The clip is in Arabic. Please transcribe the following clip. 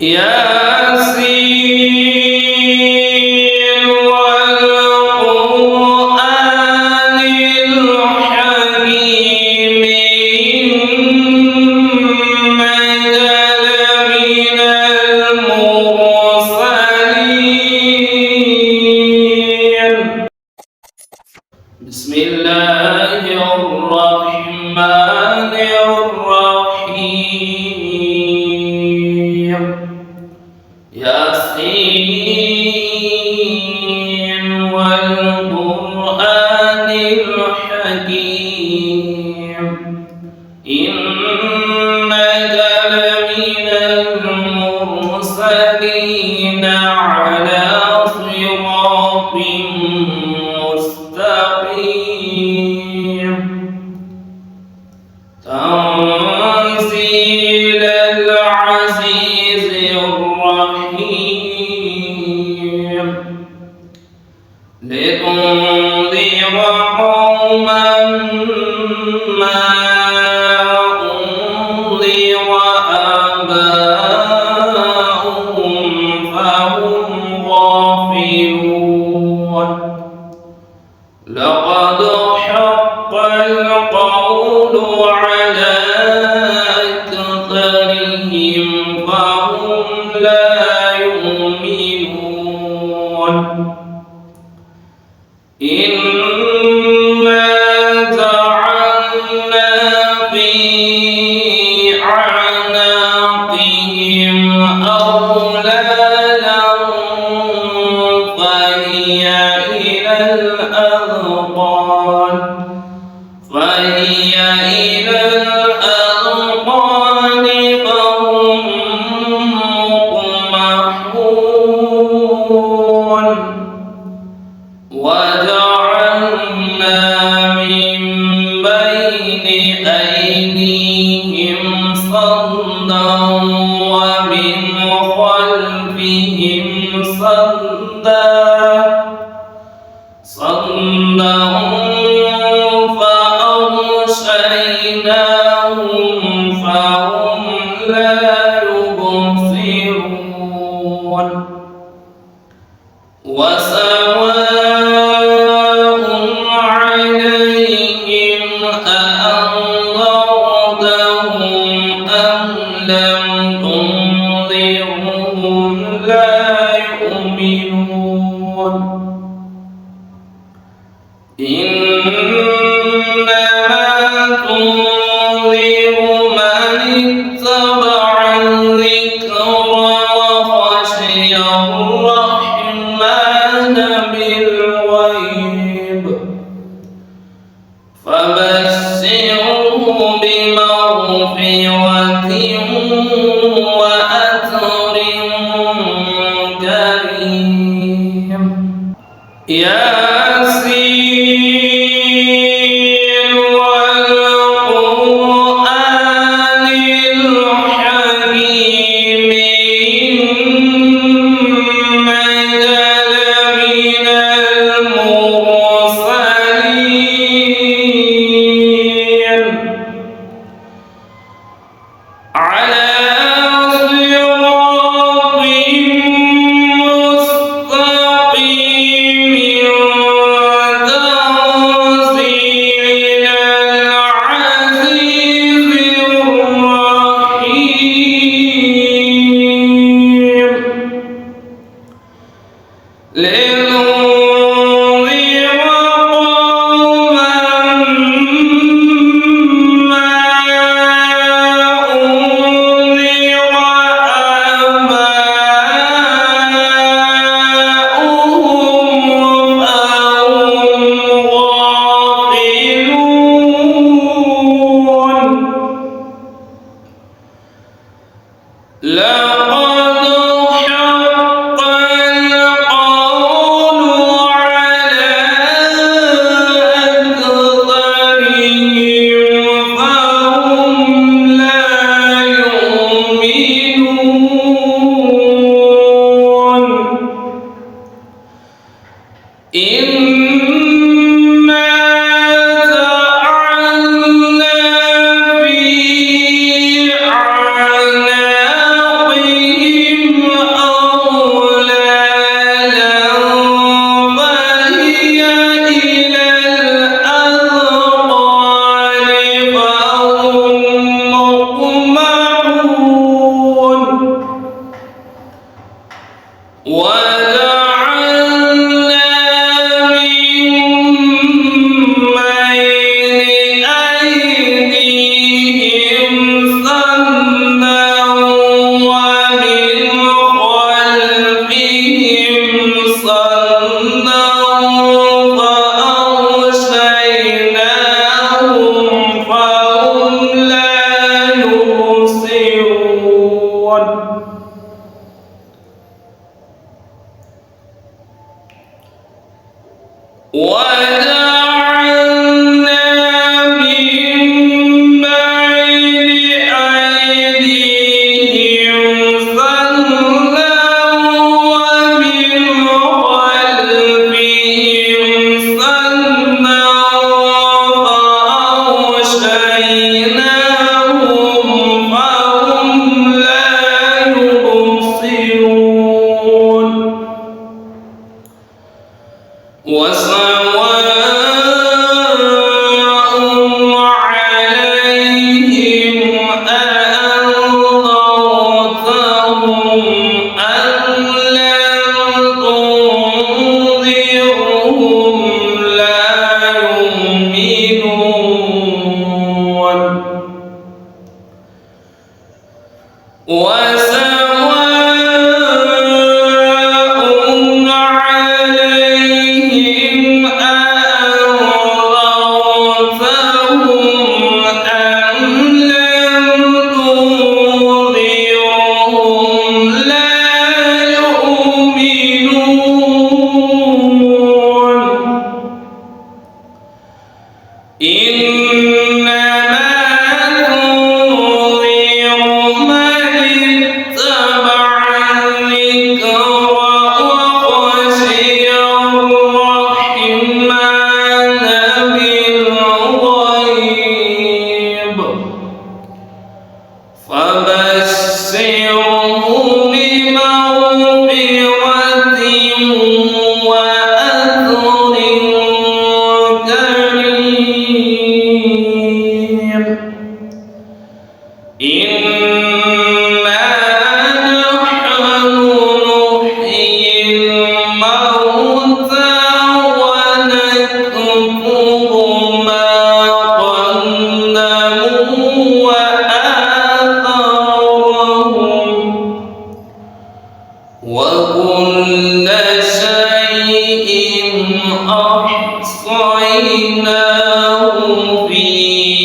ياسين والقرآن الحكيم إنك لمن المرسلين. بسم الله الرحمن الرحيم. ياسين والقرآن الحكيم إنك لمن المرسلين على صراط مستقيم. تنزيل العزيز الرحيم لتنذر قوما ما أنذر آباؤهم فهم غافلون. لقد حق القول على أكثرهم فهم لا يؤمنون. إنا جعلنا في أعناقهم أغلالا فهي إلى الأذقان فهم مقمحون. وجعلنا من بين أيديهم صدا ومن خلفهم صدا فأغشيناهم فهم لا يبصرون. وسواء عليهم أأنذرتهم أم لم تنذرهم لا يؤمنون. إنما تنذر من اتبع الذكر وخشي الرحمن بالغيب فبشره بمغفرة وأجر كريم. ياسين والقرآن الحكيم إنك لمن المرسلين على صراط مستقيم أحصيناه في